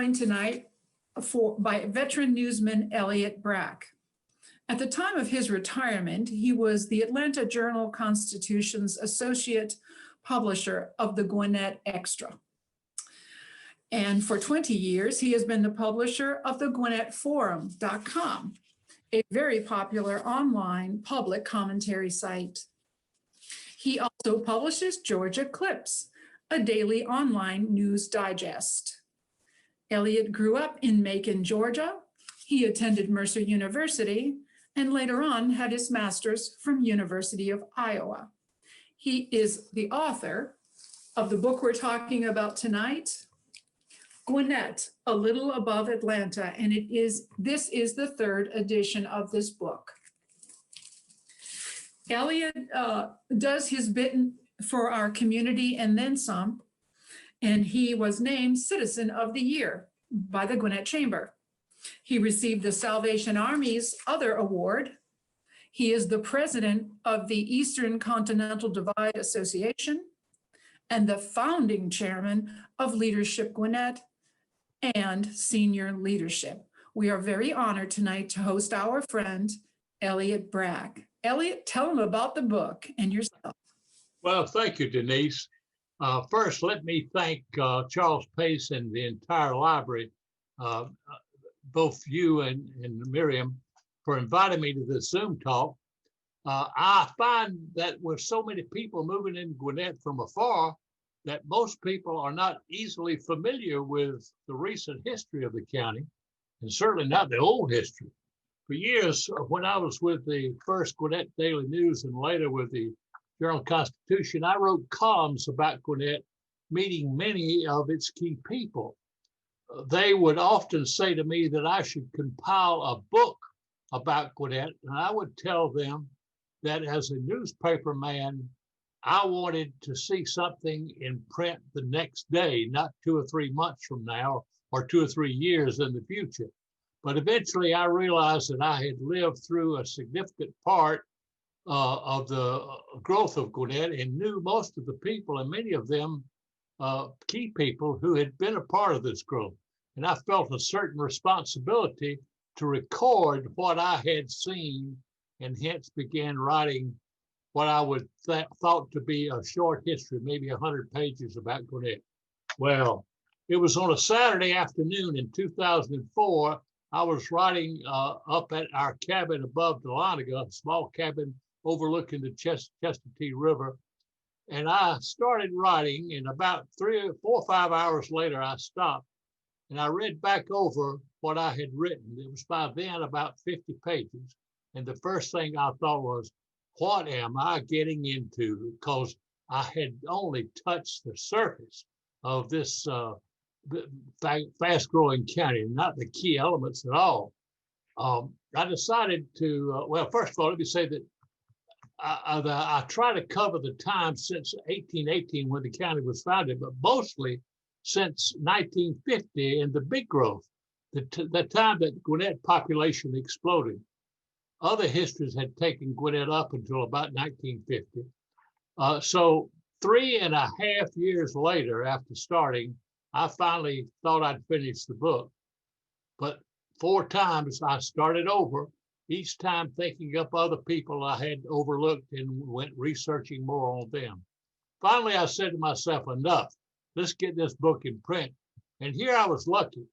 joined tonight by veteran newsman Elliot Brack. At the time of his retirement, he was the Atlanta Journal-Constitution's associate publisher of the Gwinnett Extra. And for 20 years, he has been the publisher of the GwinnettForum.com, a very popular online public commentary site. He also publishes Georgia Clips, a daily online news digest. Elliot grew up in Macon, Georgia. He attended Mercer University and later on had his master's from University of Iowa. He is the author of the book we're talking about tonight, Gwinnett, A Little Above Atlanta, and this is the third edition of this book. Elliot does his bit for our community and then some, and he was named Citizen of the Year by the Gwinnett Chamber. He received the Salvation Army's other award. He is the president of the Eastern Continental Divide Association and the founding chairman of Leadership Gwinnett and Senior Leadership. We are very honored tonight to host our friend, Elliot Brack. Elliot, tell him about the book and yourself. Well, thank you, Denise. First, let me thank Charles Pace and the entire library, both you and Miriam, for inviting me to this Zoom talk. I find that with so many people moving in Gwinnett from afar, that most people are not easily familiar with the recent history of the county, and certainly not the old history. For years, when I was with the first Gwinnett Daily News and later with the Journal-Constitution, I wrote columns about Gwinnett, meeting many of its key people. They would often say to me that I should compile a book about Gwinnett, and I would tell them that as a newspaper man, I wanted to see something in print the next day, not 2 or 3 months from now or 2 or 3 years in the future. But eventually I realized that I had lived through a significant part of the growth of Gwinnett and knew most of the people, and many of them key people who had been a part of this growth. And I felt a certain responsibility to record what I had seen, and hence began writing what I would thought to be a short history, maybe 100 pages about Gwinnett. Well, it was on a Saturday afternoon in 2004. I was riding up at our cabin above Dahlonega, a small cabin overlooking the Chestatee River. And I started writing, and about 3 or 4 or 5 hours later, I stopped and I read back over what I had written. It was by then about 50 pages. And the first thing I thought was, what am I getting into? Because I had only touched the surface of this fast-growing county, not the key elements at all. I decided to, well, first of all, let me say that I try to cover the time since 1818 when the county was founded, but mostly since 1950 and the big growth, the time that Gwinnett population exploded. Other histories had taken Gwinnett up until about 1950. So 3.5 years later, after starting, I finally thought I'd finish the book. But 4 times I started over, each time thinking up other people I had overlooked and went researching more on them. Finally, I said to myself, enough, let's get this book in print. And here I was lucky.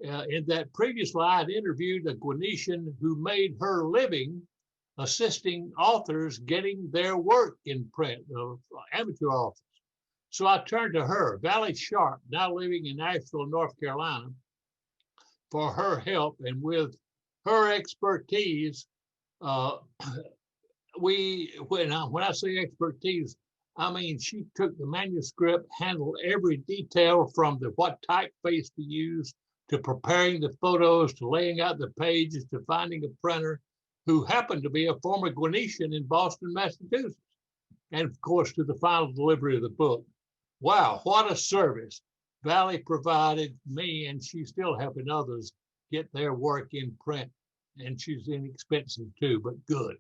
In that previously, I had interviewed a Gwinnetian who made her living assisting authors getting their work in print, amateur authors. So I turned to her, Valley Sharp, now living in Asheville, North Carolina, for her help. And with her expertise, when I say expertise, I mean, she took the manuscript, handled every detail from what typeface to use, to preparing the photos, to laying out the pages, to finding a printer who happened to be a former Gwinnetian in Boston, Massachusetts, and of course to the final delivery of the book. Wow, what a service Valley provided me, and she's still helping others get their work in print. And she's inexpensive too, but good.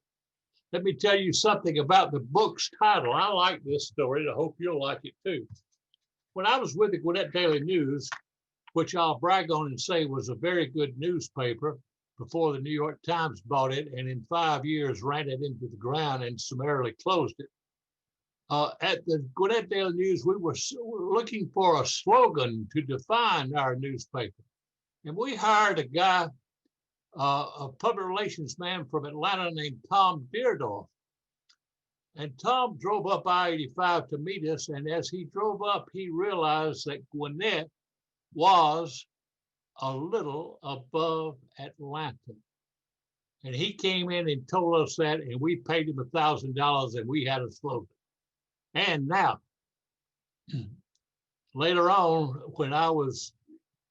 Let me tell you something about the book's title. I like this story. I hope you'll like it too. When I was with the Gwinnett Daily News, which I'll brag on and say was a very good newspaper before the New York Times bought it, and in 5 years ran it into the ground and summarily closed it. At the Gwinnett Daily News, we were looking for a slogan to define our newspaper. And we hired a guy, a public relations man from Atlanta named Tom Deardorff. And Tom drove up I-85 to meet us. And as he drove up, he realized that Gwinnett was a little above Atlanta. And he came in and told us that, and we paid him $1,000, and we had a slogan. And now, later on, when I was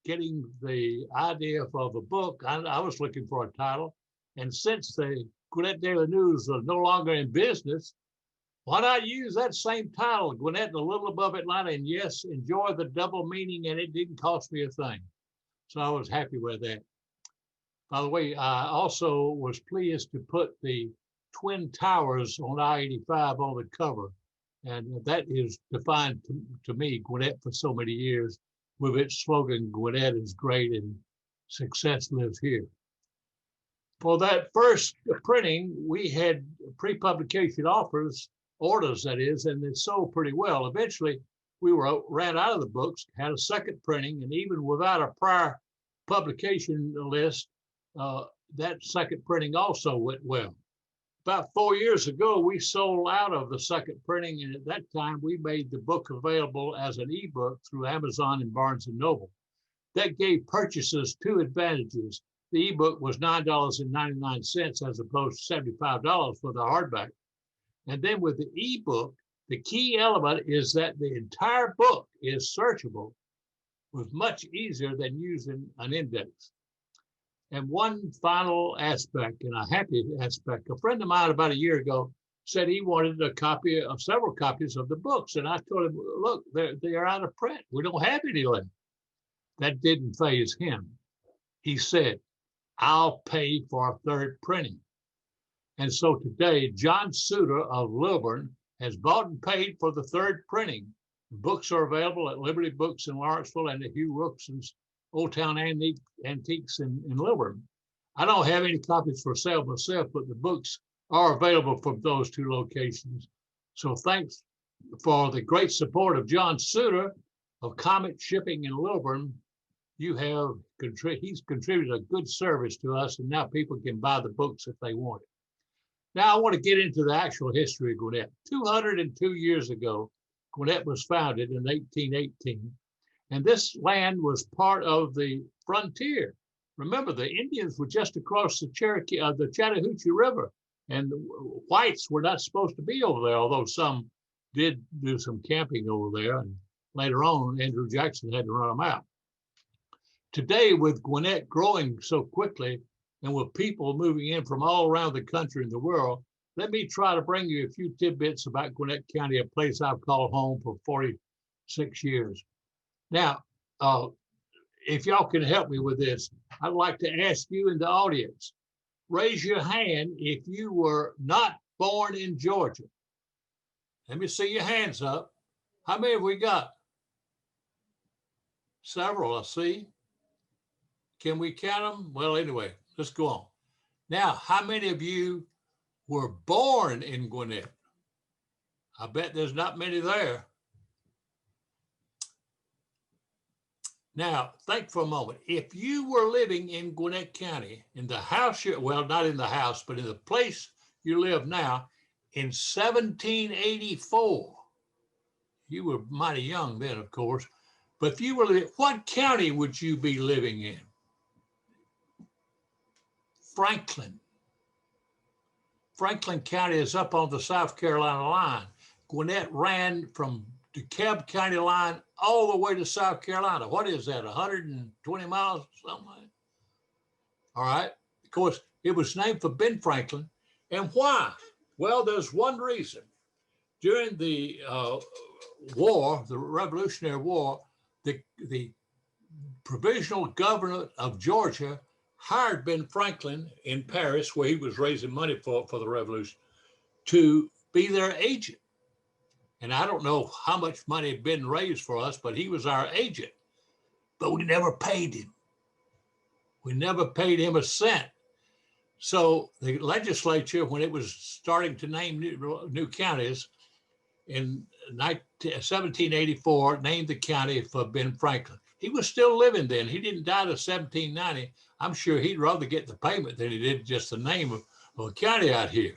getting the idea of a book, I was looking for a title. And since the Gwinnett Daily News was no longer in business, why not use that same title, Gwinnett, a little above Atlanta? And yes, enjoy the double meaning, and it didn't cost me a thing. So I was happy with that. By the way, I also was pleased to put the Twin Towers on I-85 on the cover. And that is defined to me, Gwinnett, for so many years, with its slogan, Gwinnett is great and success lives here. For that first printing, we had pre-publication orders, that is, and it sold pretty well. Eventually, we ran out of the books, had a second printing, and even without a prior publication list, that second printing also went well. About 4 years ago, we sold out of the second printing, and at that time, we made the book available as an ebook through Amazon and Barnes & Noble. That gave purchasers two advantages. The ebook was $9.99 as opposed to $75 for the hardback. And then with the ebook, the key element is that the entire book is searchable, was much easier than using an index. And one final aspect, and a happy aspect, a friend of mine about a year ago said he wanted a copy of several copies of the books. And I told him, look, they're out of print. We don't have any left. That didn't faze him. He said, I'll pay for a third printing. And so today, John Suter of Lilburn has bought and paid for the third printing. The books are available at Liberty Books in Lawrenceville and at Hugh Rookson's Old Town Antiques in Lilburn. I don't have any copies for sale myself, but the books are available from those two locations. So thanks for the great support of John Suter of Comet Shipping in Lilburn. He's contributed a good service to us, and now people can buy the books if they want it. Now I want to get into the actual history of Gwinnett. 202 years ago, Gwinnett was founded in 1818. And this land was part of the frontier. Remember, the Indians were just across the Chattahoochee River, and the whites were not supposed to be over there, although some did do some camping over there. And later on, Andrew Jackson had to run them out. Today, with Gwinnett growing so quickly, and with people moving in from all around the country and the world, let me try to bring you a few tidbits about Gwinnett County, a place I've called home for 46 years. Now, if y'all can help me with this, I'd like to ask you in the audience, raise your hand if you were not born in Georgia. Let me see your hands up. How many have we got? Several, I see. Can we count them? Well, anyway, let's go on. Now, how many of you were born in Gwinnett? I bet there's not many there. Now, think for a moment. If you were living in Gwinnett County, in the house, well, not in the house, but in the place you live now, in 1784, you were mighty young then, of course, but if you were living, what county would you be living in? Franklin. Franklin County is up on the South Carolina line. Gwinnett ran from DeKalb County line all the way to South Carolina. What is that, 120 miles, something like that? All right. Of course, it was named for Ben Franklin. And why? Well, there's one reason. During the war, the Revolutionary War, the provisional governor of Georgia hired Ben Franklin in Paris, where he was raising money for the revolution, to be their agent. And I don't know how much money had been raised for us, but he was our agent. but we never paid him. We never paid him a cent. So the legislature, when it was starting to name new counties in 1784, named the county for Ben Franklin. He was still living then. He didn't die to 1790. I'm sure he'd rather get the payment than he did just the name of a county out here.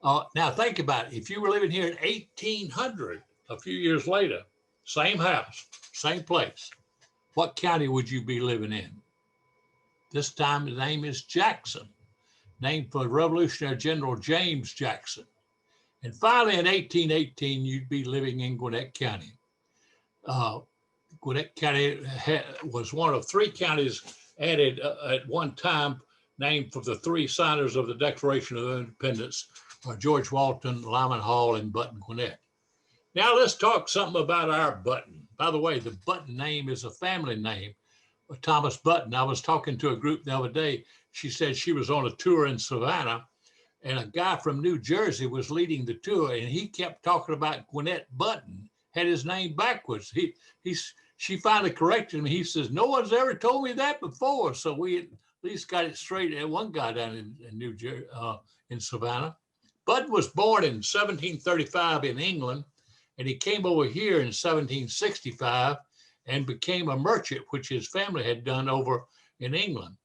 Now think about it. If you were living here in 1800, a few years later, same house, same place, what county would you be living in? This time the name is Jackson, named for Revolutionary General James Jackson. And finally, in 1818, you'd be living in Gwinnett County. Gwinnett County was one of 3 counties added at one time, named for the 3 signers of the Declaration of Independence, George Walton, Lyman Hall, and Button Gwinnett. Now let's talk something about our Button. By the way, the Button name is a family name, Thomas Button. I was talking to a group the other day. She said she was on a tour in Savannah, and a guy from New Jersey was leading the tour, and he kept talking about Gwinnett Button, had his name backwards. She finally corrected him. He says, no one's ever told me that before. So we at least got it straight. And one guy down in New Jersey, in Savannah. Button was born in 1735 in England, and he came over here in 1765 and became a merchant, which his family had done over in England.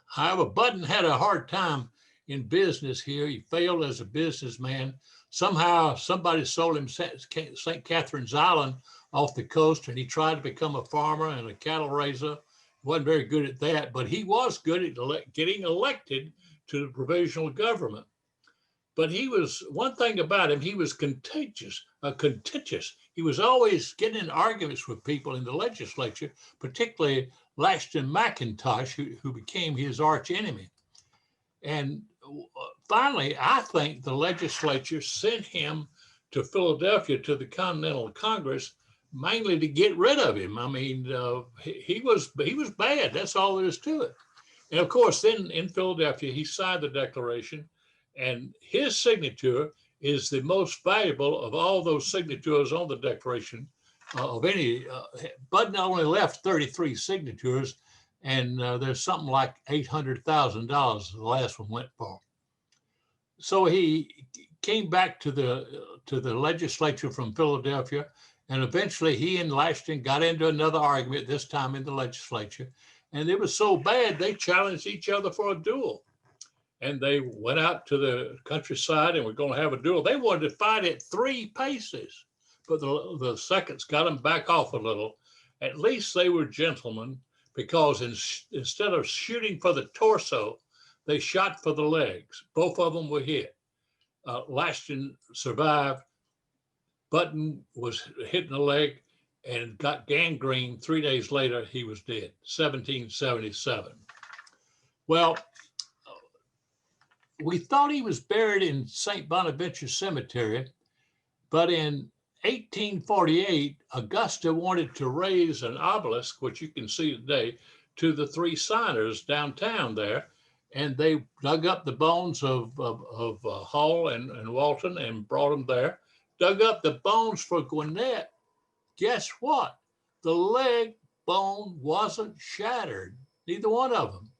However, Button had a hard time in business here. He failed as a businessman. Somehow somebody sold him St. Catherine's Island off the coast, and he tried to become a farmer and a cattle raiser. Wasn't very good at that, but he was good at getting elected to the provisional government. But he was, one thing about him, he was contentious. He was always getting in arguments with people in the legislature, particularly Lashton McIntosh, who became his arch enemy. And finally, I think the legislature sent him to Philadelphia to the Continental Congress mainly to get rid of him. I mean, he was bad. That's all there is to it. And of course, then in Philadelphia, he signed the Declaration, and his signature is the most valuable of all those signatures on the Declaration of any. Button only left 33 signatures, and there's something like $800,000 the last one went for. So he came back to the legislature from Philadelphia, and eventually he and Lashton got into another argument, this time in the legislature. And it was so bad, they challenged each other for a duel. And they went out to the countryside and were going to have a duel. They wanted to fight at 3 paces, but the seconds got them back off a little. At least they were gentlemen, because instead of shooting for the torso, they shot for the legs. Both of them were hit. Lashton survived. Button was hit in the leg and got gangrene. 3 days later, he was dead, 1777. Well, we thought he was buried in St. Bonaventure Cemetery, but in 1848, Augusta wanted to raise an obelisk, which you can see today, to the 3 signers downtown there. And they dug up the bones of Hall and Walton and brought them there. Dug up the bones for Gwinnett. Guess what? The leg bone wasn't shattered, neither one of them.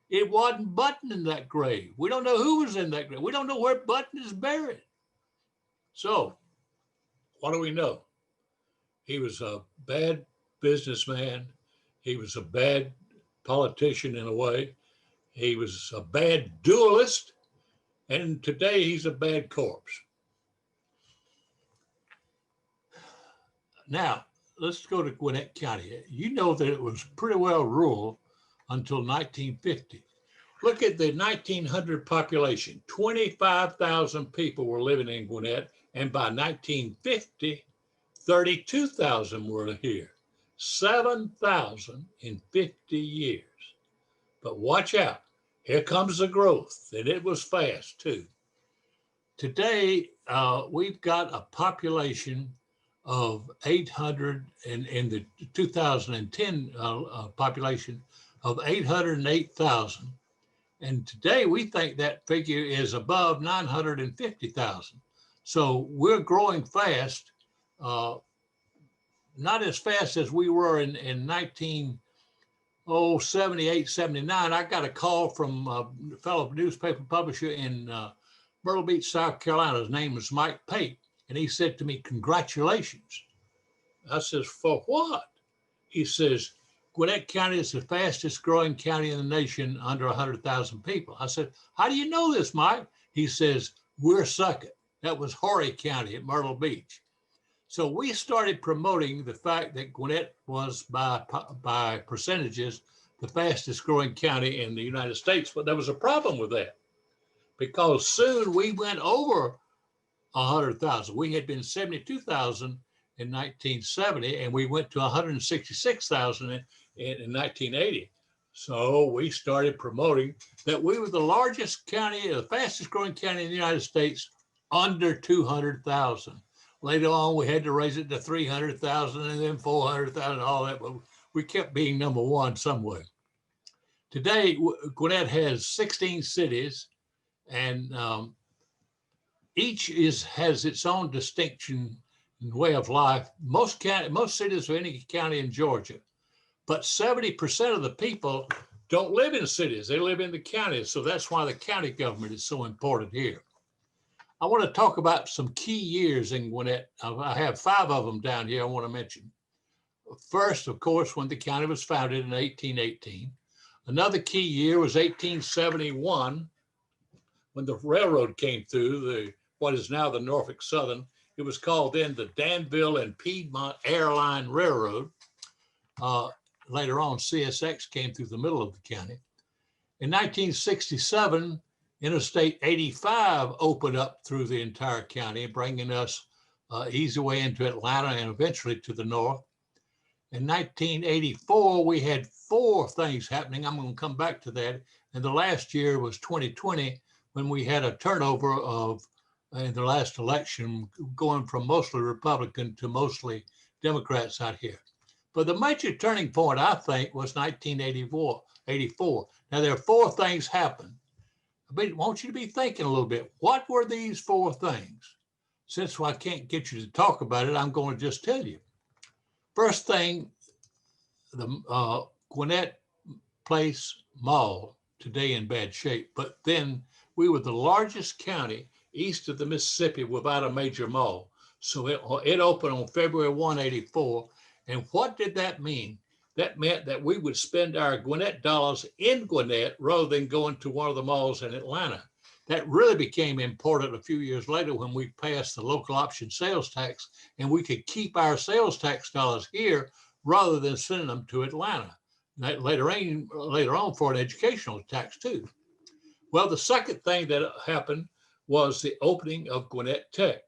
It wasn't Button in that grave. We don't know who was in that grave. We don't know where Button is buried. So what do we know? He was a bad businessman. He was a bad politician in a way. He was a bad duelist. And today he's a bad corpse. Now, let's go to Gwinnett County. You know that it was pretty well rural until 1950. Look at the 1900 population. 25,000 people were living in Gwinnett, and by 1950, 32,000 were here. 7,000 in 50 years. But watch out, here comes the growth, and it was fast too. Today, we've got a population of 800, and in the 2010 population of 808,000. And today we think that figure is above 950,000. So we're growing fast. not as fast as we were in 78, 79. I got a call from a fellow newspaper publisher in Myrtle Beach, South Carolina. His name was Mike Pate. And he said to me, "Congratulations." I says, "For what?" He says, "Gwinnett County is the fastest growing county in the nation under 100,000 people." I said, "How do you know this, Mike?" He says, "We're second." That was Horry County at Myrtle Beach. So we started promoting the fact that Gwinnett was by percentages the fastest growing county in the United States. But there was a problem with that, because soon we went over 100,000. We had been 72,000 in 1970, and we went to 166,000 in 1980. So we started promoting that we were the largest county, the fastest growing county in the United States, under 200,000. Later on, we had to raise it to 300,000 and then 400,000, all that, but we kept being number one some way. Today, Gwinnett has 16 cities, and each has its own distinction and way of life. Most cities are any county in Georgia, but 70% of the people don't live in cities. They live in the counties. So that's why the county government is so important here. I want to talk about some key years in Gwinnett. I have 5 of them down here I want to mention. First, of course, when the county was founded in 1818. Another key year was 1871, when the railroad came through, what is now the Norfolk Southern. It was called then the Danville and Piedmont Airline Railroad. Later on, CSX came through the middle of the county. In 1967, Interstate 85 opened up through the entire county, bringing us easy way into Atlanta and eventually to the north. In 1984, we had 4 things happening. I'm going to come back to that. And the last year was 2020, when we had a turnover of, in the last election, going from mostly Republican to mostly Democrats out here. But the major turning point, I think, was 1984. Now, there are 4 things happened. I want you to be thinking a little bit. What were these 4 things? Since I can't get you to talk about it, I'm going to just tell you. First thing, the Gwinnett Place Mall, today in bad shape, but then we were the largest county east of the Mississippi without a major mall. So it opened on February 1, 84. And what did that mean? That meant that we would spend our Gwinnett dollars in Gwinnett rather than going to one of the malls in Atlanta. That really became important a few years later when we passed the local option sales tax, and we could keep our sales tax dollars here rather than sending them to Atlanta. Later on for an educational tax too. Well, the second thing that happened was the opening of Gwinnett Tech,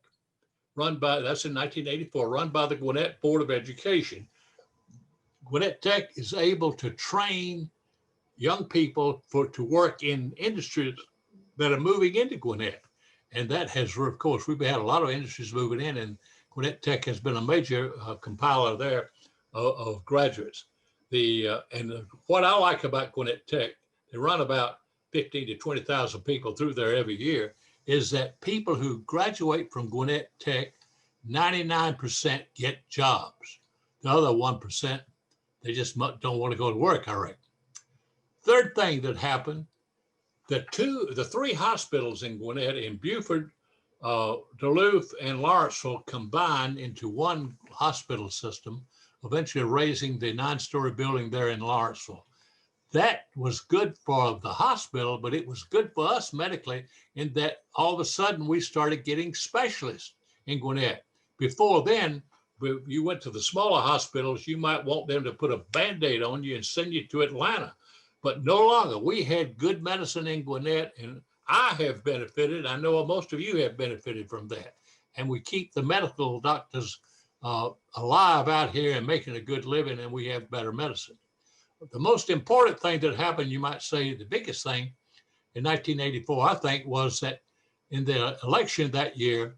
that's in 1984, run by the Gwinnett Board of Education. Gwinnett Tech is able to train young people to work in industries that are moving into Gwinnett. And that has, of course, we've had a lot of industries moving in, and Gwinnett Tech has been a major compiler there of graduates. What I like about Gwinnett Tech, they run about 15 to 20,000 people through there every year, is that people who graduate from Gwinnett Tech, 99% get jobs. The other 1%, they just don't want to go to work, I reckon. Third thing that happened, the 3 hospitals in Gwinnett, in Beaufort, Duluth, and Lawrenceville, combined into one hospital system, eventually raising the 9-story building there in Lawrenceville. That was good for the hospital, but it was good for us medically in that all of a sudden we started getting specialists in Gwinnett. Before then, you went to the smaller hospitals, you might want them to put a Band-Aid on you and send you to Atlanta. But no longer. We had good medicine in Gwinnett, and I have benefited. I know most of you have benefited from that. And we keep the medical doctors alive out here and making a good living, and we have better medicine. The most important thing that happened, you might say the biggest thing in 1984, I think, was that in the election that year,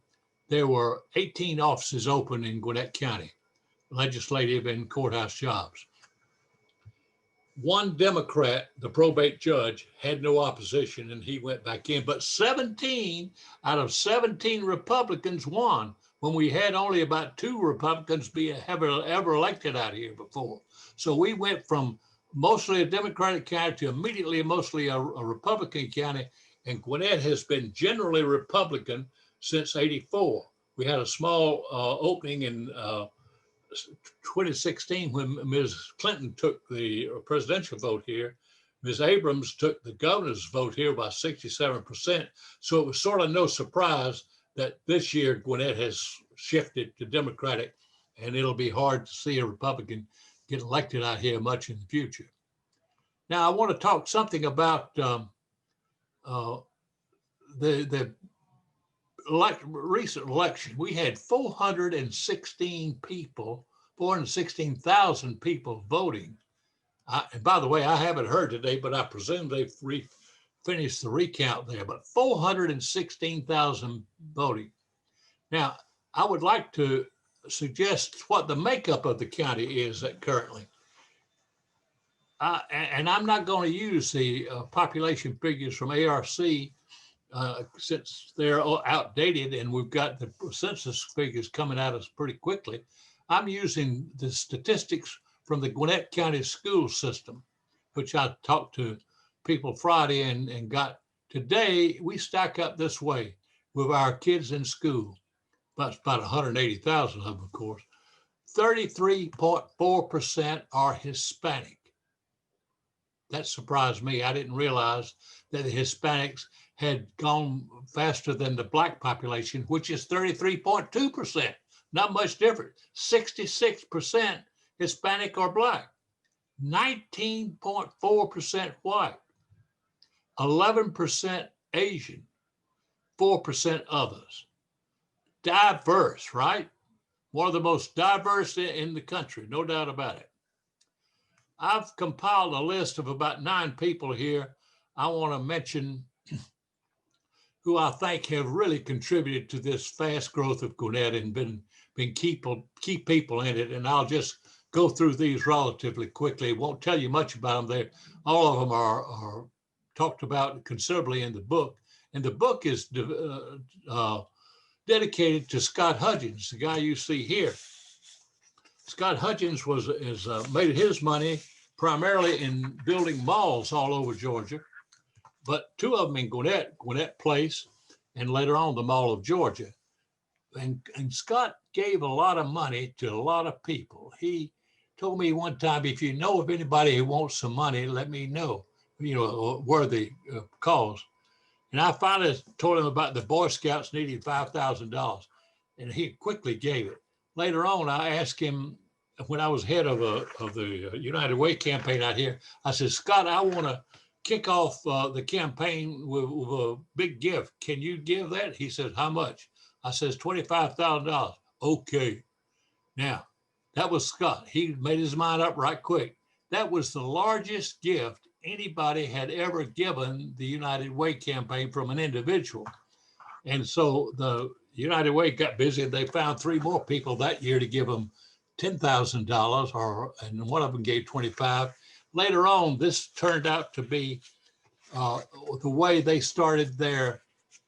there were 18 offices open in Gwinnett County, legislative and courthouse jobs. One Democrat, the probate judge, had no opposition and he went back in, but 17 out of 17 Republicans won. when we had only about 2 Republicans be ever elected out here before. So we went from mostly a Democratic county to immediately mostly a Republican county, and Gwinnett has been generally Republican since '84. We had a small opening in 2016 when Ms. Clinton took the presidential vote here. Ms. Abrams took the governor's vote here by 67%. So it was sort of no surprise that this year Gwinnett has shifted to Democratic, and it'll be hard to see a Republican get elected out here much in the future. Now, I want to talk something about the recent election. We had 416,000 people voting. And by the way, I haven't heard today, but I presume they've finished the recount there, but 416,000 voting. Now, I would like to suggest what the makeup of the county is currently. And I'm not going to use the population figures from ARC since they're outdated and we've got the census figures coming at us pretty quickly. I'm using the statistics from the Gwinnett County school system, which I talked to people Friday and got. Today, we stack up this way with our kids in school, but about 180,000 of them, of course. 33.4% are Hispanic. That surprised me. I didn't realize that the Hispanics had gone faster than the Black population, which is 33.2%. Not much different. 66% Hispanic or Black, 19.4% white, 11% Asian, 4% others. Diverse, right? One of the most diverse in the country, no doubt about it. I've compiled a list of about 9 people here I want to mention who I think have really contributed to this fast growth of Gwinnett and been key people in it. And I'll just go through these relatively quickly. Won't tell you much about them. All of them are talked about considerably in the book. And the book is dedicated to Scott Hudgens, the guy you see here. Scott Hudgens made his money primarily in building malls all over Georgia, but 2 of them in Gwinnett Place, and later on the Mall of Georgia. And Scott gave a lot of money to a lot of people. He told me one time, if you know of anybody who wants some money, let me know, worthy cause. And I finally told him about the Boy Scouts needing $5,000, and he quickly gave it. Later on, I asked him, when I was head of the United Way campaign out here, I said, Scott, I want to kick off the campaign with a big gift. Can you give that? He says, how much? I says, $25,000. Okay. Now, that was Scott. He made his mind up right quick. That was the largest gift anybody had ever given the United Way campaign from an individual. And so the United Way got busy and they found 3 more people that year to give them $10,000, and one of them gave 25. Later on, this turned out to be the way they started their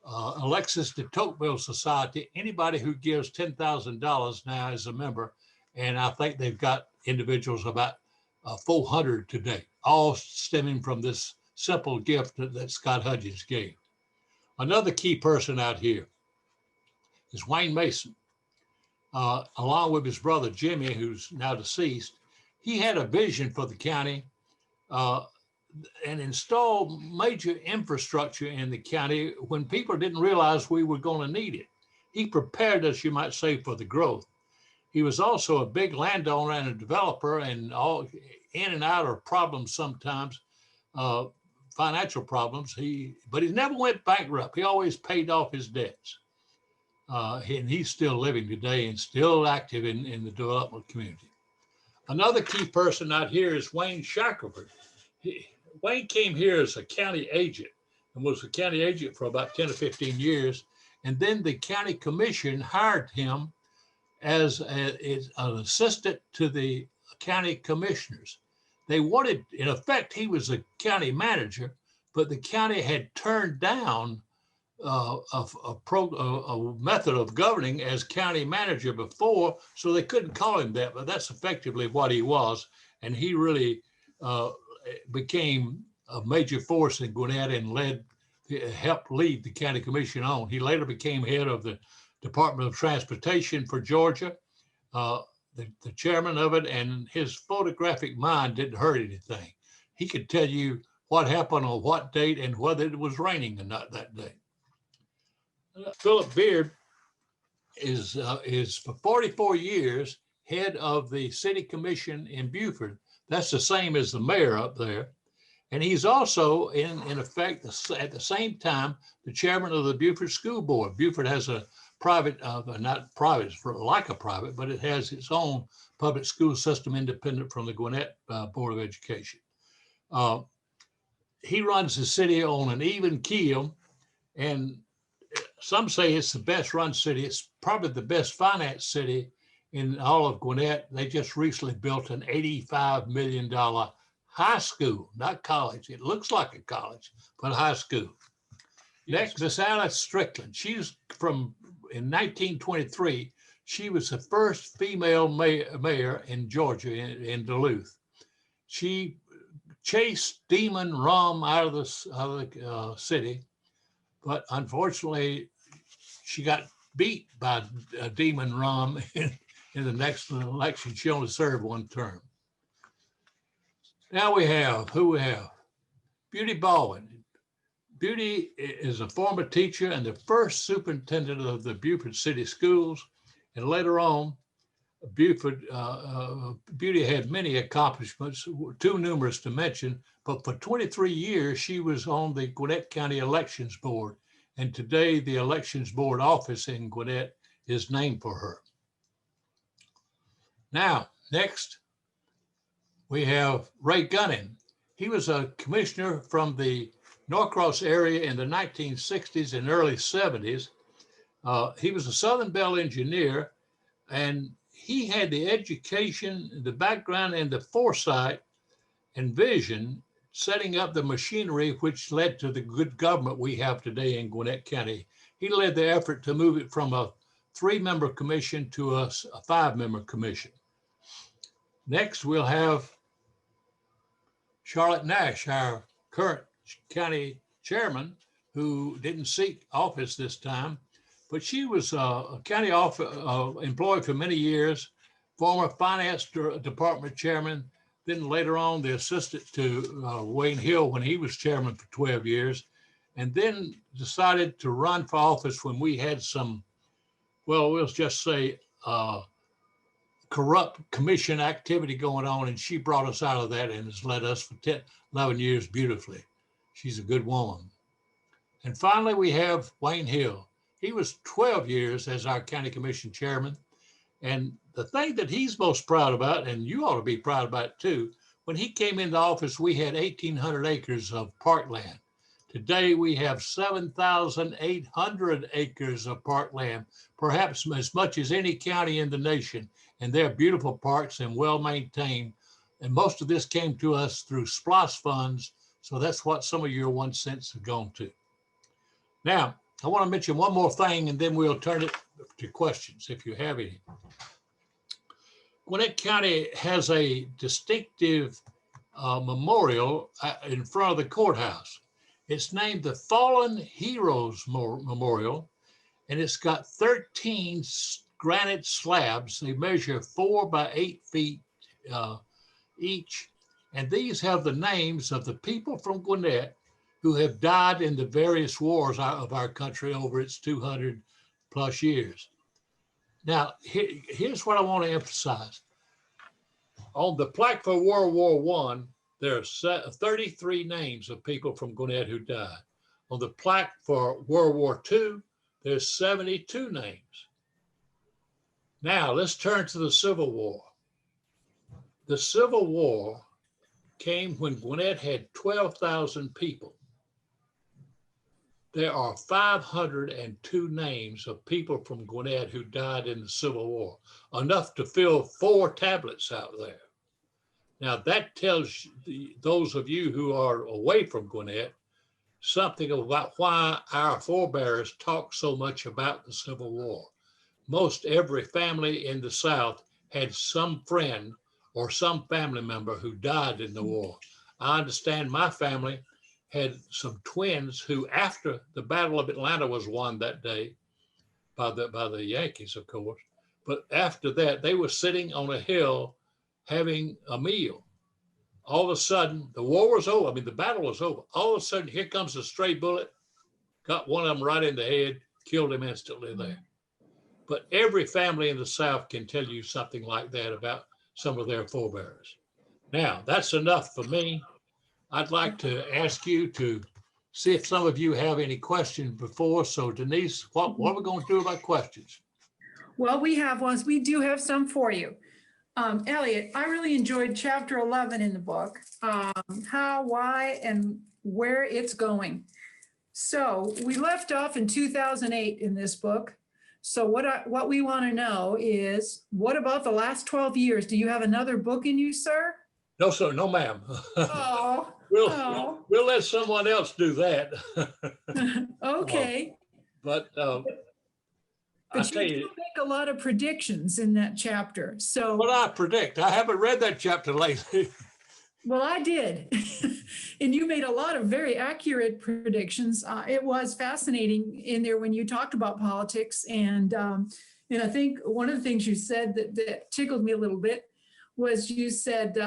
Alexis de Tocqueville Society. Anybody who gives $10,000 now is a member, and I think they've got individuals about 400 today, all stemming from this simple gift that Scott Hudgens gave. Another key person out here is Wayne Mason. Along with his brother Jimmy, who's now deceased. He had a vision for the county and installed major infrastructure in the county when people didn't realize we were going to need it. He prepared us, you might say, for the growth. He was also a big landowner and a developer, and all in and out of problems sometimes, financial problems. But he never went bankrupt. He always paid off his debts. And he's still living today and still active in the development community. Another key person out here is Wayne Shakelford. Wayne came here as a county agent and was a county agent for about 10 or 15 years. And then the county commission hired him as an assistant to the county commissioners. They wanted, in effect, he was a county manager, but the county had turned down a method of governing as county manager before, so they couldn't call him that, but that's effectively what he was. And he really became a major force in Gwinnett and helped lead the county commission on. He later became head of the Department of Transportation for Georgia, the chairman of it, and his photographic mind didn't hurt anything. He could tell you what happened on what date and whether it was raining or not that day. Philip Beard is for 44 years head of the city commission in Beaufort. That's the same as the mayor up there. And he's also, in effect, at the same time, the chairman of the Beaufort School Board. Beaufort has a private, not private, it's like a private, but it has its own public school system independent from the Gwinnett Board of Education. He runs the city on an even keel, and some say it's the best run city. It's probably the best financed city in all of Gwinnett. They just recently built an $85 million high school, not college. It looks like a college, but high school. Next, Miss Alice Strickland. She's in 1923, she was the first female mayor in Georgia, in Duluth. She chased demon rum out of the city, but unfortunately, she got beat by demon rum in the next election. She only served one term. Now we have, Beauty Baldwin. Beauty is a former teacher and the first superintendent of the Beaufort City Schools. And later on, Beauty had many accomplishments, too numerous to mention, but for 23 years, she was on the Gwinnett County Elections Board. And today, the Elections Board office in Gwinnett is named for her. Now, next, we have Ray Gunnin. He was a commissioner from the Norcross area in the 1960s and early 70s. He was a Southern Bell engineer, and he had the education, the background, and the foresight and vision setting up the machinery which led to the good government we have today in Gwinnett County. He led the effort to move it from a 3-member commission to a 5-member commission. Next, we'll have Charlotte Nash, our current county chairman, who didn't seek office this time, but she was a county employee for many years, former finance department chairman, then later on the assistant to Wayne Hill when he was chairman for 12 years, and then decided to run for office when we had some, well, we'll just say corrupt commission activity going on, and she brought us out of that and has led us for 11 years beautifully. She's a good woman. And finally, we have Wayne Hill. He was 12 years as our county commission chairman. And the thing that he's most proud about, and you ought to be proud about it too, when he came into office, we had 1,800 acres of parkland. Today, we have 7,800 acres of parkland, perhaps as much as any county in the nation. And they're beautiful parks and well-maintained. And most of this came to us through SPLOST funds. So that's what some of your 1 cents have gone to. Now, I want to mention one more thing, and then we'll turn it to questions if you have any. Gwinnett County has a distinctive memorial in front of the courthouse. It's named the Fallen Heroes Memorial, and it's got 13 granite slabs. They measure 4 by 8 feet each, and these have the names of the people from Gwinnett who have died in the various wars of our country over its 200 plus years. Now, here's what I want to emphasize. On the plaque for World War I, there are 33 names of people from Gwinnett who died. On the plaque for World War II, there's 72 names. Now, let's turn to the Civil War. The Civil War came when Gwinnett had 12,000 people. There are 502 names of people from Gwinnett who died in the Civil War, enough to fill 4 tablets out there. Now that tells those of you who are away from Gwinnett something about why our forebears talk so much about the Civil War. Most every family in the South had some friend or some family member who died in the war. I understand my family had some twins who, after the Battle of Atlanta was won that day by the Yankees, of course, but after that, they were sitting on a hill having a meal. All of a sudden, the war was over. I mean, the battle was over. All of a sudden, here comes a stray bullet, got one of them right in the head, killed him instantly there. But every family in the South can tell you something like that about some of their forebears. Now, that's enough for me. I'd like to ask you to see if some of you have any questions before. So Denise, what are we going to do about questions? Well, we have ones. We do have some for you. Elliot, I really enjoyed chapter 11 in the book, how, why, and where it's going. So we left off in 2008 in this book. So what we want to know is, what about the last 12 years? Do you have another book in you, sir? No, sir. No, ma'am. Oh, we'll let someone else do that. Okay. But you do make a lot of predictions in that chapter. So what I predict, I haven't read that chapter lately. Well, I did. And you made a lot of very accurate predictions. It was fascinating in there when you talked about politics. And I think one of the things you said that tickled me a little bit was you said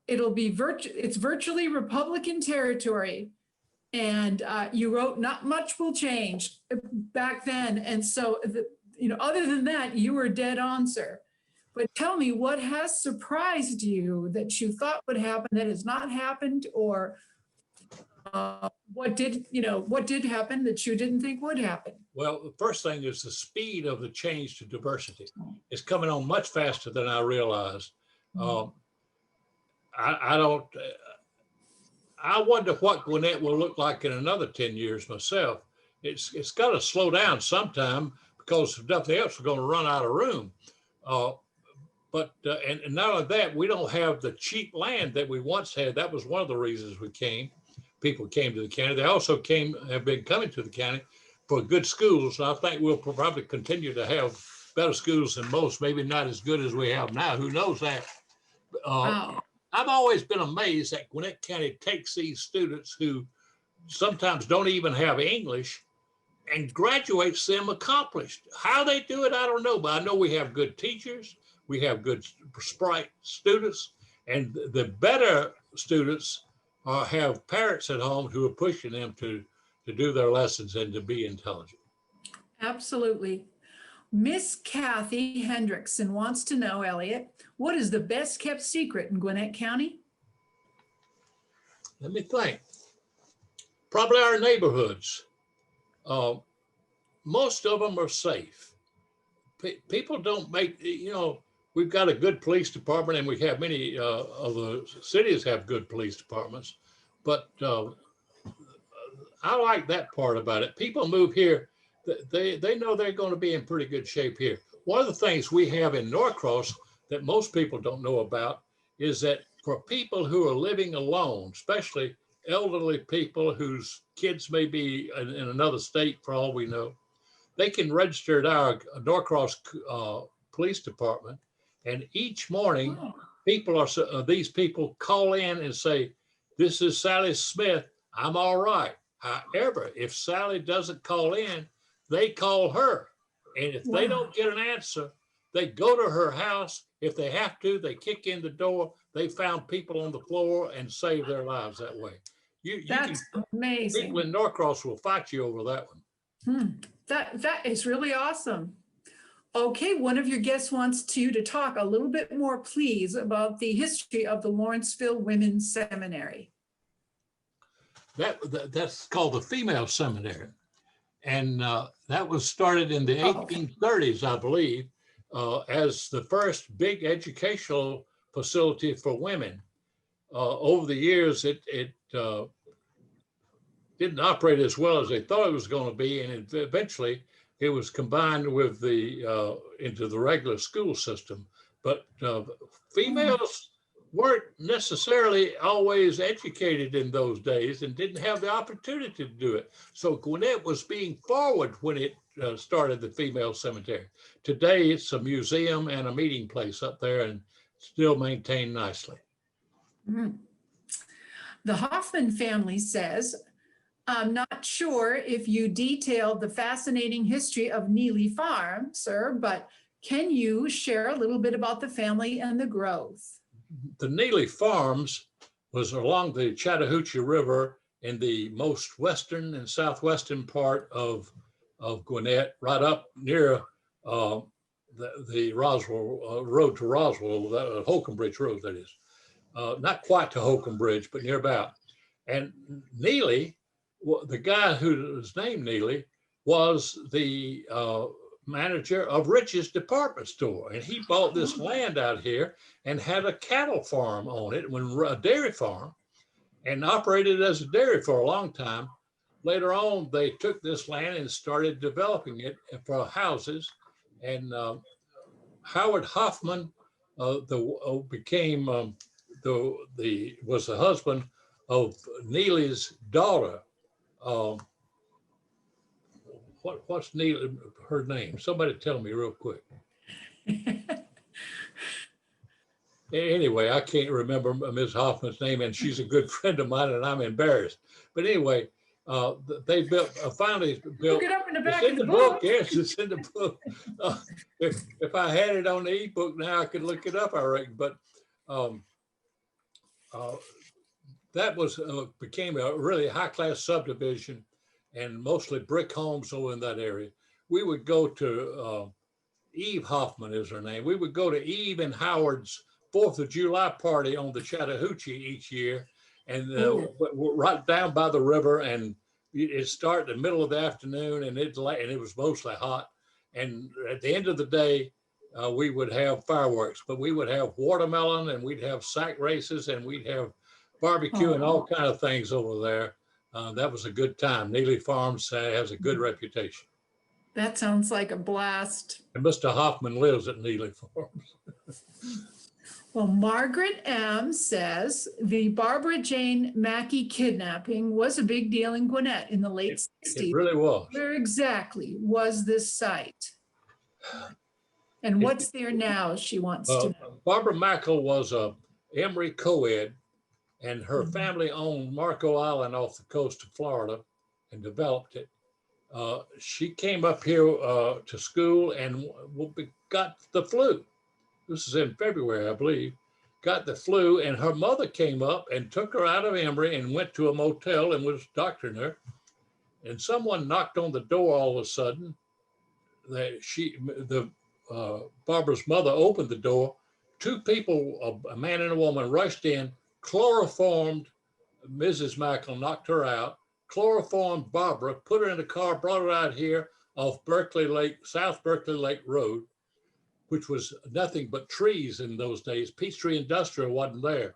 it's virtually Republican territory. And you wrote, not much will change back then. And so, other than that, you were dead on, sir. But tell me, what has surprised you that you thought would happen that has not happened, or what did happen that you didn't think would happen? Well, the first thing is the speed of the change to diversity. It's coming on much faster than I realized. I wonder what Gwinnett will look like in another 10 years myself. It's got to slow down sometime because if nothing else, we're going to run out of room. But not only that, we don't have the cheap land that we once had. That was one of the reasons people came to the county. They also have been coming to the county for good schools. And I think we'll probably continue to have better schools than most, maybe not as good as we have now. Who knows that? Wow. I've always been amazed that Gwinnett County takes these students who sometimes don't even have English and graduates them accomplished. How they do it, I don't know, but I know we have good teachers, we have good bright students, and the better students have parents at home who are pushing them to do their lessons and to be intelligent. Absolutely. Miss Kathy Hendrickson wants to know, Elliot, what is the best kept secret in Gwinnett County? Let me think. Probably our neighborhoods. Most of them are safe. People don't make, we've got a good police department, and we have many of the cities have good police departments, but I like that part about it. People move here, they know they're going to be in pretty good shape here. One of the things we have in Norcross that most people don't know about is that for people who are living alone, especially elderly people whose kids may be in another state for all we know, they can register at our Norcross Police Department. And each morning, these people call in and say, "This is Sally Smith, I'm all right." However, if Sally doesn't call in, they call her. And if they don't get an answer, they go to her house. If they have to, they kick in the door. They found people on the floor and save their lives that way. That's amazing. People in Norcross will fight you over that one. That is really awesome. Okay, one of your guests wants you to talk a little bit more, please, about the history of the Lawrenceville Women's Seminary. That's called the Female Seminary. And that was started in the 1830s, I believe, as the first big educational facility for women. Over the years, it didn't operate as well as they thought it was going to be, and eventually it was combined with into the regular school system. But females weren't necessarily always educated in those days and didn't have the opportunity to do it. So Gwinnett was being forward when it started the female cemetery. Today, it's a museum and a meeting place up there and still maintained nicely. Mm. The Hoffman family says, I'm not sure if you detailed the fascinating history of Neely Farm, sir, but can you share a little bit about the family and the growth? The Neely Farms was along the Chattahoochee River in the most western and southwestern part of Gwinnett, right up near the Roswell road to Roswell, the Holcomb Bridge Road, that is. Not quite to Holcomb Bridge, but nearby. And Neely, the guy who was named Neely, was the manager of Rich's department store. And he bought this land out here and had a cattle farm on it, a dairy farm, and operated as a dairy for a long time. Later on, they took this land and started developing it for houses. And Howard Hoffman became was the husband of Neely's daughter. What's Neely, her name? Somebody tell me real quick. Anyway, I can't remember Ms. Hoffman's name, and she's a good friend of mine, and I'm embarrassed. But anyway, they finally built. Look it up in the back it's in of the book. book. Yes, it's in the book. If I had it on the ebook now, I could look it up, I reckon. But that became a really high-class subdivision, and mostly brick homes over in that area. We would go to Eve Hoffman is her name. We would go to Eve and Howard's 4th of July party on the Chattahoochee each year, and right down by the river, and it started in the middle of the afternoon, and it was mostly hot. And at the end of the day, we would have fireworks, but we would have watermelon, and we'd have sack races, and we'd have barbecue and all kind of things over there. That was a good time. Neely Farms has a good reputation. That sounds like a blast. And Mr. Hoffman lives at Neely Farms. Well, Margaret M. says the Barbara Jane Mackey kidnapping was a big deal in Gwinnett in the late 60s. It really was. Where exactly was this site? And what's there now, she wants to know. Barbara Mackle was a Emory co-ed, and her family owned Marco Island off the coast of Florida and developed it. She came up here to school and got the flu. This is in February, I believe. Got the flu, and her mother came up and took her out of Emory and went to a motel and was doctoring her. And someone knocked on the door all of a sudden. Barbara's mother opened the door. Two people, a man and a woman, rushed in, chloroformed Mrs. Mackle, knocked her out, chloroformed Barbara, put her in the car, brought her out here off Berkeley Lake, South Berkeley Lake Road, which was nothing but trees in those days. Peachtree Industrial wasn't there.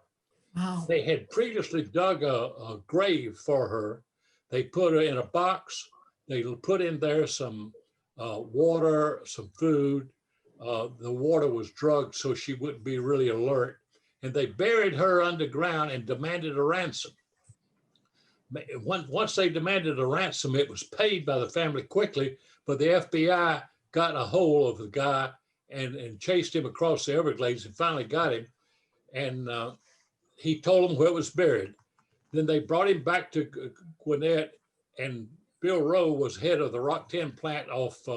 Wow. They had previously dug a grave for her. They put her in a box. They put in there some water, some food. The water was drugged so she wouldn't be really alert. And they buried her underground and demanded a ransom. Once they demanded a ransom, it was paid by the family quickly, but the FBI got a hold of the guy and chased him across the Everglades and finally got him. And he told them where it was buried. Then they brought him back to Gwinnett, and Bill Rowe was head of the Rock 10 plant off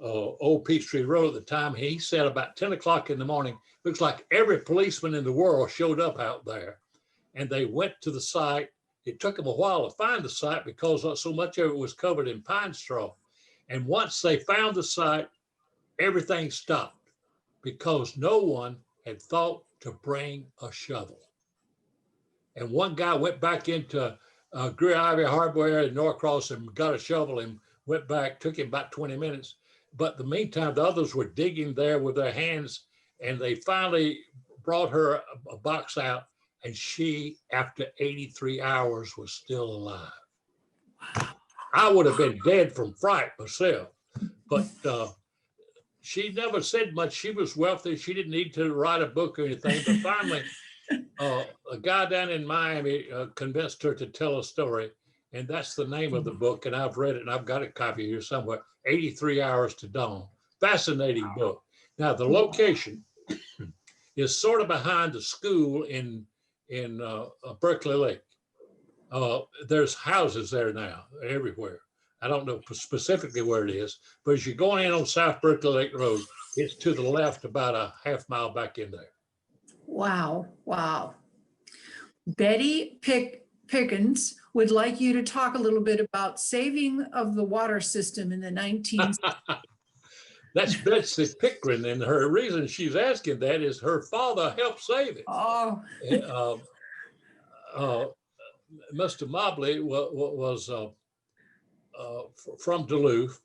Old Peachtree Road at the time. He said about 10 o'clock in the morning, looks like every policeman in the world showed up out there. And they went to the site. It took them a while to find the site because so much of it was covered in pine straw. And once they found the site, everything stopped because no one had thought to bring a shovel. And one guy went back into Greer Ivy Hardware in Norcross and got a shovel and went back, took him about 20 minutes. But in the meantime, the others were digging there with their hands, and they finally brought her a box out, and she, after 83 hours, was still alive. Wow. I would have been dead from fright myself, but she never said much. She was wealthy. She didn't need to write a book or anything, but finally A guy down in Miami convinced her to tell a story, and that's the name of the book. And I've read it, and I've got a copy here somewhere. 83 Hours to Dawn. Fascinating book. Now the location is sort of behind the school in Berkeley Lake. There's houses there now, everywhere. I don't know specifically where it is, but as you're going in on South Berkeley Lake Road, it's to the left about a half mile back in there. Wow, wow. Betty Pickens would like you to talk a little bit about saving of the water system in the 19th. That's Betsy Pickering, and her reason she's asking that is her father helped save it. Oh. Mr. Mobley was from Duluth,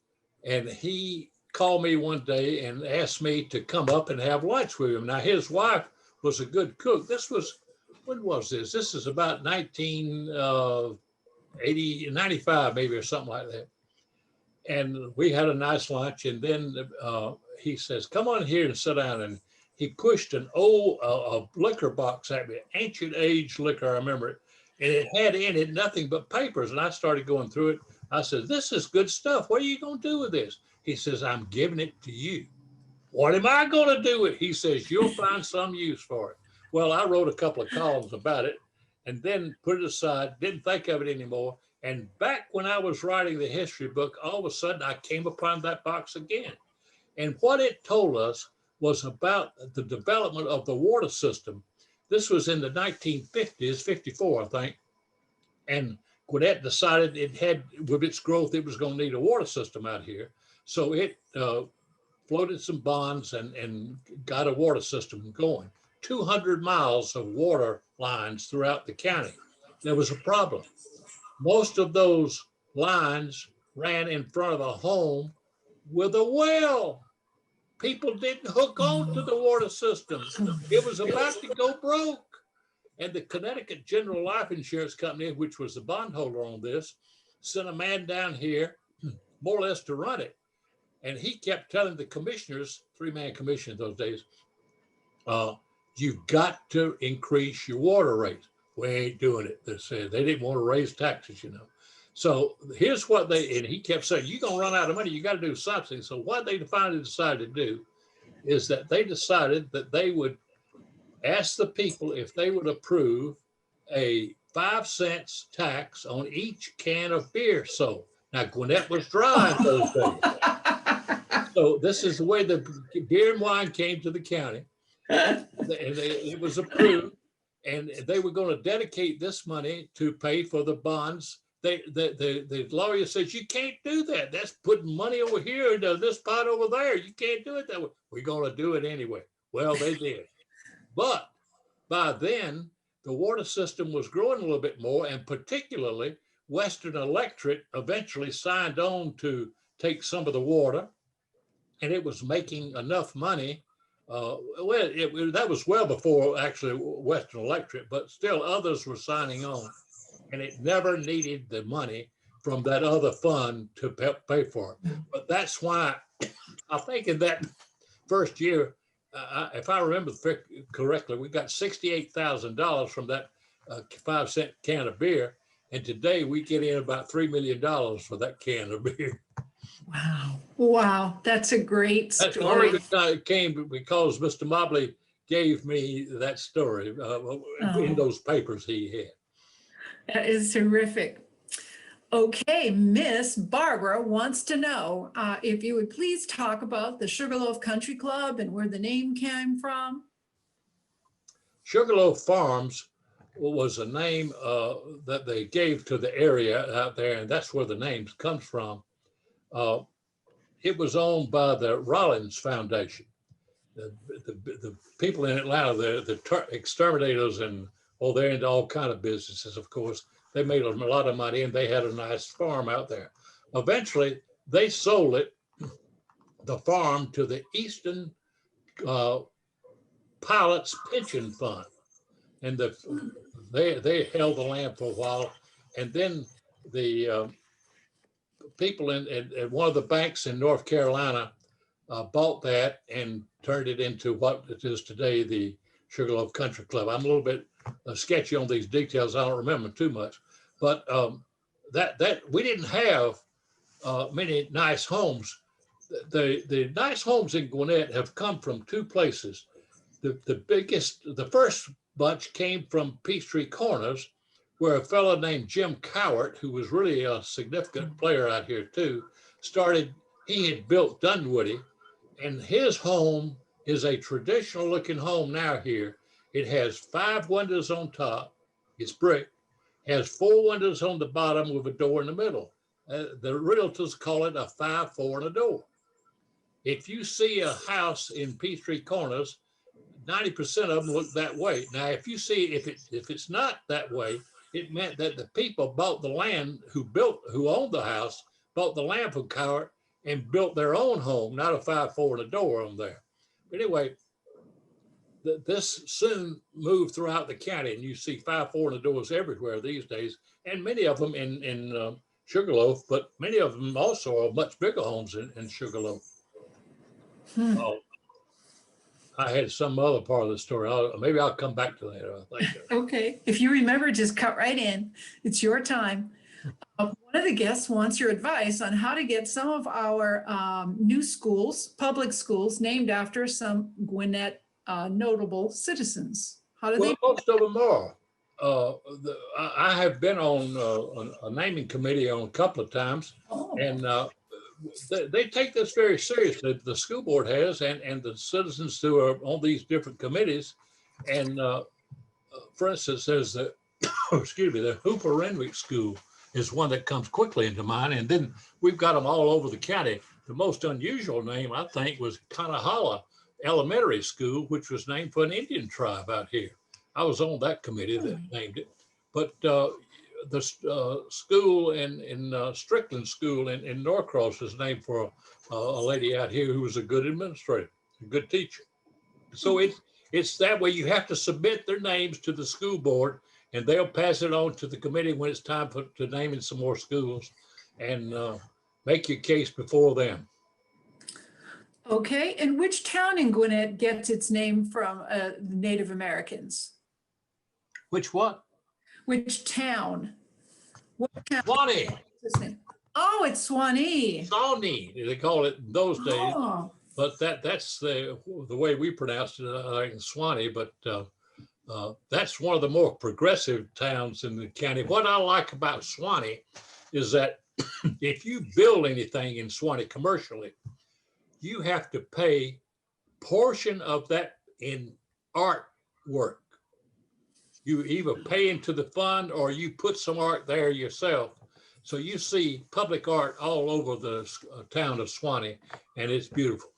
and he called me one day and asked me to come up and have lunch with him. Now, his wife was a good cook. This was, when was this? This is about 1980, 95 maybe, or something like that. And we had a nice lunch, and then he says, come on here and sit down. And he pushed an old liquor box at me, ancient age liquor, I remember it. And it had in it nothing but papers. And I started going through it. I said, this is good stuff. What are you going to do with this? He says, I'm giving it to you. What am I going to do with it? He says, you'll find some use for it. Well, I wrote a couple of columns about it and then put it aside, didn't think of it anymore. And back when I was writing the history book, all of a sudden I came upon that box again. And what it told us was about the development of the water system. This was in the 1950s, 54, I think. And Gwinnett decided it had, with its growth, it was going to need a water system out here. So it floated some bonds and got a water system going. 200 miles of water lines throughout the county. There was a problem. Most of those lines ran in front of a home with a well. People didn't hook on to the water system. It was about to go broke. And the Connecticut General Life Insurance Company, which was the bondholder on this, sent a man down here more or less to run it. And he kept telling the commissioners, three-man commission in those days, you've got to increase your water rates. We ain't doing it, they said. They didn't want to raise taxes, you know. So here's what they, and he kept saying, you're going to run out of money, you got to do something. So what they finally decided to do is that they decided that they would ask the people if they would approve a 5 cents tax on each can of beer sold. Now, Gwinnett was dry in those days. So this is the way the beer and wine came to the county. It was approved, and they were going to dedicate this money to pay for the bonds. The lawyer says, you can't do that. That's putting money over here into this pot over there. You can't do it that way. We're going to do it anyway. Well, they did. But by then, the water system was growing a little bit more, and particularly Western Electric eventually signed on to take some of the water, and it was making enough money. That was well before actually Western Electric, but still others were signing on, and it never needed the money from that other fund to pay for it. But that's why I think in that first year, if I remember correctly, we got $68,000 from that 5 cent can of beer. And today we get in about $3 million for that can of beer. Wow. Wow. That's a great story. That came because Mr. Mobley gave me that story in those papers he had. That is terrific. Okay, Miss Barbara wants to know if you would please talk about the Sugarloaf Country Club and where the name came from. Sugarloaf Farms was a name that they gave to the area out there, and that's where the name comes from. It was owned by the Rollins Foundation. The people in Atlanta, the exterminators, and they're into all kind of businesses, of course. They made a lot of money, and they had a nice farm out there. Eventually, they sold the farm to the Eastern Pilots Pension Fund, and they held the land for a while. And then the people at one of the banks in North Carolina bought that and turned it into what it is today, the Sugarloaf Country Club. I'm a little bit sketchy on these details. I don't remember too much, but that we didn't have many nice homes. The nice homes in Gwinnett have come from two places. The first bunch came from Peachtree Corners, where a fellow named Jim Cowart, who was really a significant player out here too, started. He had built Dunwoody, and his home is a traditional looking home now here. It has 5 windows on top. It's brick. Has 4 windows on the bottom with a door in the middle. The realtors call it a 5-4 and a door. If you see a house in Peachtree Corners, 90% of them look that way. Now, if you see, if it's not that way, it meant that the people bought the land who owned the house, bought the land from Cowart and built their own home, not a 5-4 and a door on there. But anyway, this soon moved throughout the county, and you see 5-4 and a doors everywhere these days, and many of them in Sugarloaf, but many of them also are much bigger homes in Sugarloaf. I had some other part of the story. Maybe I'll come back to that. I think. Okay, if you remember, just cut right in. It's your time. One of the guests wants your advice on how to get some of our new schools, public schools, named after some Gwinnett notable citizens. How do they? Most of them are. I have been on a naming committee on a couple of times, and they take this very seriously. The school board has, and the citizens who are on these different committees. And for instance, there's the the Hooper Renwick School is one that comes quickly into mind. And then we've got them all over the county. The most unusual name, I think, was Conaholla Elementary School, which was named for an Indian tribe out here. I was on that committee that named it. But the school in Strickland School in Norcross is named for a lady out here who was a good administrator, a good teacher. So it's that way. You have to submit their names to the school board, and they'll pass it on to the committee when it's time to name in some more schools, and make your case before them. Okay, and which town in Gwinnett gets its name from Native Americans? Which what? Which town? What town? Swanee. Oh, it's Swanee. Shawnee, they call it in those days. Oh. But that's the way we pronounced it in Swanee. But that's one of the more progressive towns in the county. What I like about Swanee is that if you build anything in Swanee commercially, you have to pay portion of that in artwork. You either pay into the fund or you put some art there yourself. So you see public art all over the town of Swanee, and it's beautiful.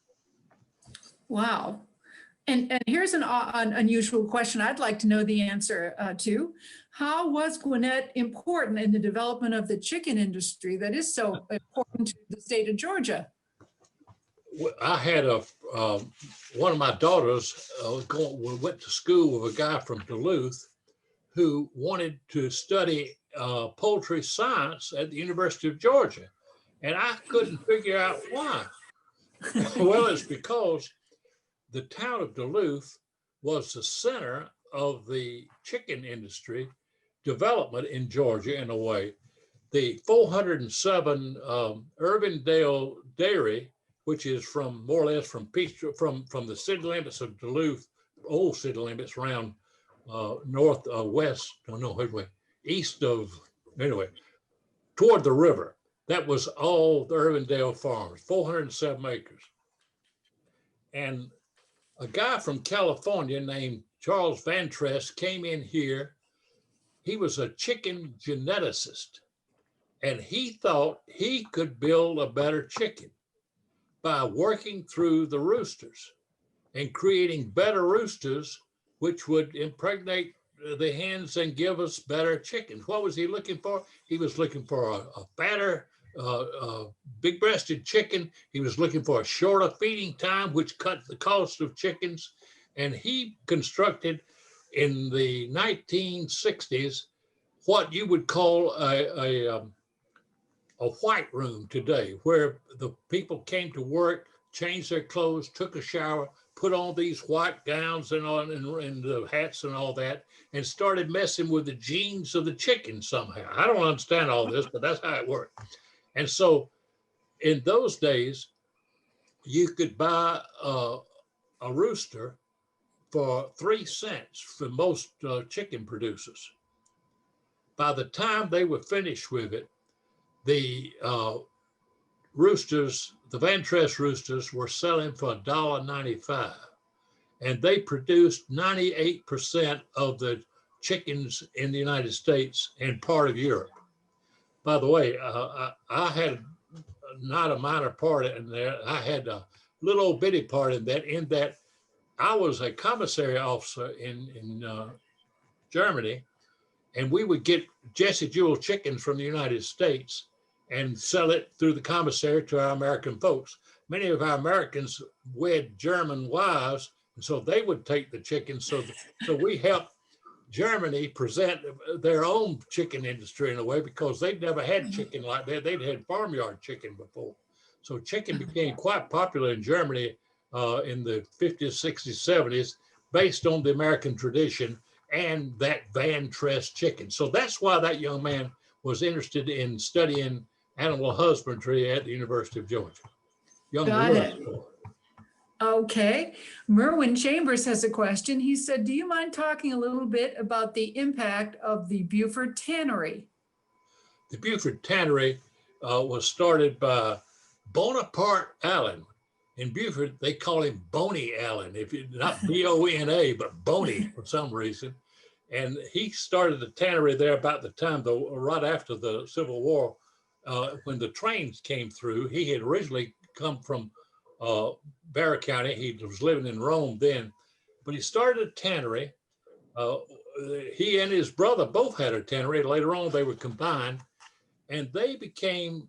Wow. And here's an unusual question I'd like to know the answer to. How was Gwinnett important in the development of the chicken industry that is so important to the state of Georgia? I had one of my daughters went to school with a guy from Duluth who wanted to study poultry science at the University of Georgia. And I couldn't figure out why. Well, it's because the town of Duluth was the center of the chicken industry development in Georgia in a way. The 407 Irvindale Dairy, which is from more or less from the city limits of Duluth, old city limits around east of, anyway, toward the river. That was all the Irvindale farms, 407 acres. And a guy from California named Charles Van Trest came in here. He was a chicken geneticist, and he thought he could build a better chicken by working through the roosters and creating better roosters, which would impregnate the hens and give us better chickens. What was he looking for? He was looking for a fatter, big-breasted chicken. He was looking for a shorter feeding time, which cut the cost of chickens. And he constructed in the 1960s what you would call a white room today, where the people came to work, changed their clothes, took a shower, put on these white gowns and the hats and all that, and started messing with the genes of the chicken somehow. I don't understand all this, but that's how it worked. And so in those days, you could buy a rooster for 3 cents for most chicken producers. By the time they were finished with it, the roosters, the Van Trest roosters, were selling for $1.95, and they produced 98% of the chickens in the United States and part of Europe. By the way, I had not a minor part in there. I had a little old bitty part in that I was a commissary officer in Germany, and we would get Jesse Jewell chickens from the United States and sell it through the commissary to our American folks. Many of our Americans wed German wives, and so they would take the chickens. So we helped Germany present their own chicken industry in a way, because they'd never had chicken like that. They'd had farmyard chicken before. So chicken became quite popular in Germany in the 50s, 60s, 70s, based on the American tradition and that Van Trest chicken. So that's why that young man was interested in studying animal husbandry at the University of Georgia. Got it. Okay. Merwin Chambers has a question. He said, do you mind talking a little bit about the impact of the Buford Tannery? The Buford Tannery was started by Bonaparte Allen. In Buford, they call him Boney Allen, not B-O-N-A, but Boney for some reason. And he started the tannery there about the time, right after the Civil War, when the trains came through. He had originally come from Barrow County. He was living in Rome then, but he started a tannery. He and his brother both had a tannery. Later on, they were combined, and they became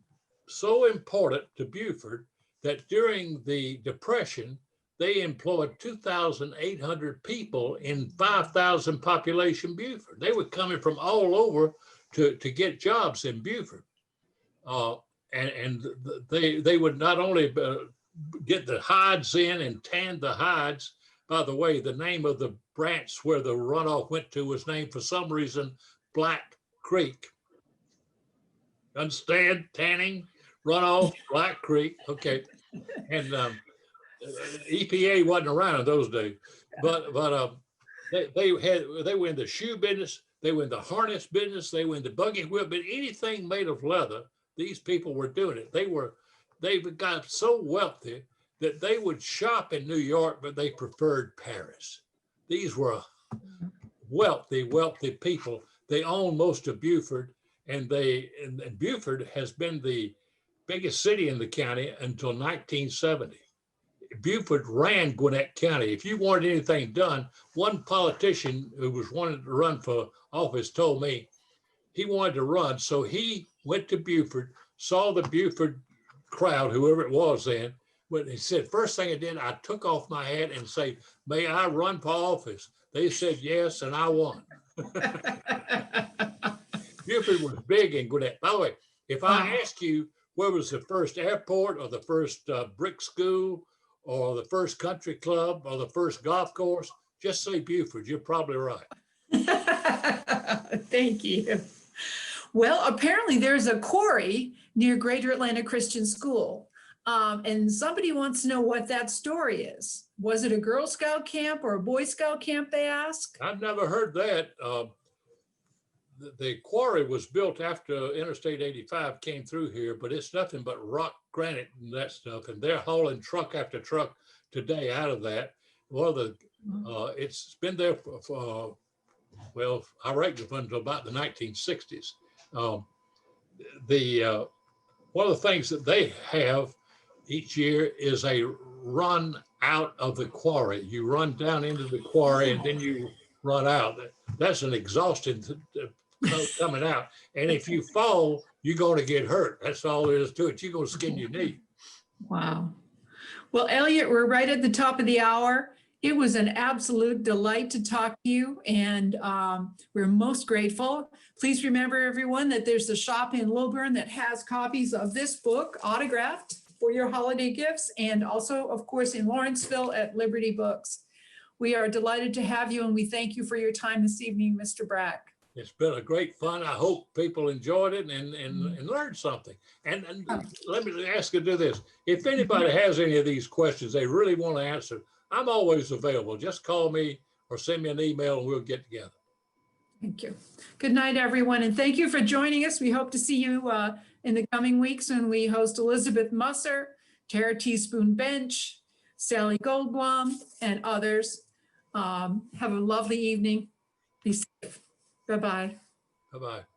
so important to Buford that during the Depression, they employed 2,800 people in 5,000 population Buford. They were coming from all over to get jobs in Buford. And they would not only get the hides in and tan the hides. By the way, the name of the branch where the runoff went to was named for some reason Black Creek. Understand? Tanning, runoff, Black Creek. Okay. And EPA wasn't around in those days, but they were in the shoe business, they were in the harness business, they were in the buggy whip, but anything made of leather, these people were doing it. They got so wealthy that they would shop in New York, but they preferred Paris. These were wealthy people. They owned most of Buford, and Buford has been the biggest city in the county until 1970. Buford ran Gwinnett County. If you wanted anything done, one politician who was wanting to run for office told me he wanted to run. So he went to Buford, saw the Buford crowd, whoever it was then. When he said, first thing I did, I took off my hat and say, may I run for office? They said yes, and I won. Buford was big in Gwinnett. By the way, if I ask you where was the first airport or the first brick school or the first country club or the first golf course, just say Buford. You're probably right. Thank you. Well, apparently there's a quarry near Greater Atlanta Christian School. And somebody wants to know what that story is. Was it a Girl Scout camp or a Boy Scout camp, they ask? I've never heard that. The quarry was built after Interstate 85 came through here, but it's nothing but rock, granite, and that stuff. And they're hauling truck after truck today out of that. Well, it's been there for I reckon until about the 1960s. One of the things that they have each year is a run out of the quarry. You run down into the quarry and then you run out. That's an exhausting coming out. And if you fall, you're going to get hurt. That's all there is to it. You're going to skin your knee. Wow. Well, Elliot, we're right at the top of the hour. It was an absolute delight to talk to you, and we're most grateful. Please remember, everyone, that there's a shop in Lilburn that has copies of this book autographed. for your holiday gifts, and also, of course, in Lawrenceville at Liberty Books. We are delighted to have you, and we thank you for your time this evening, Mr. Brack. It's been a great fun. I hope people enjoyed it and learned something. And let me ask you to do this. If anybody has any of these questions they really want to answer, I'm always available. Just call me or send me an email and we'll get together. Thank you. Good night, everyone, and thank you for joining us. We hope to see you in the coming weeks when we host Elizabeth Musser, Tara Teaspoon Bench, Sally Goldblum, and others. Have a lovely evening. Be safe. Bye-bye. Bye-bye.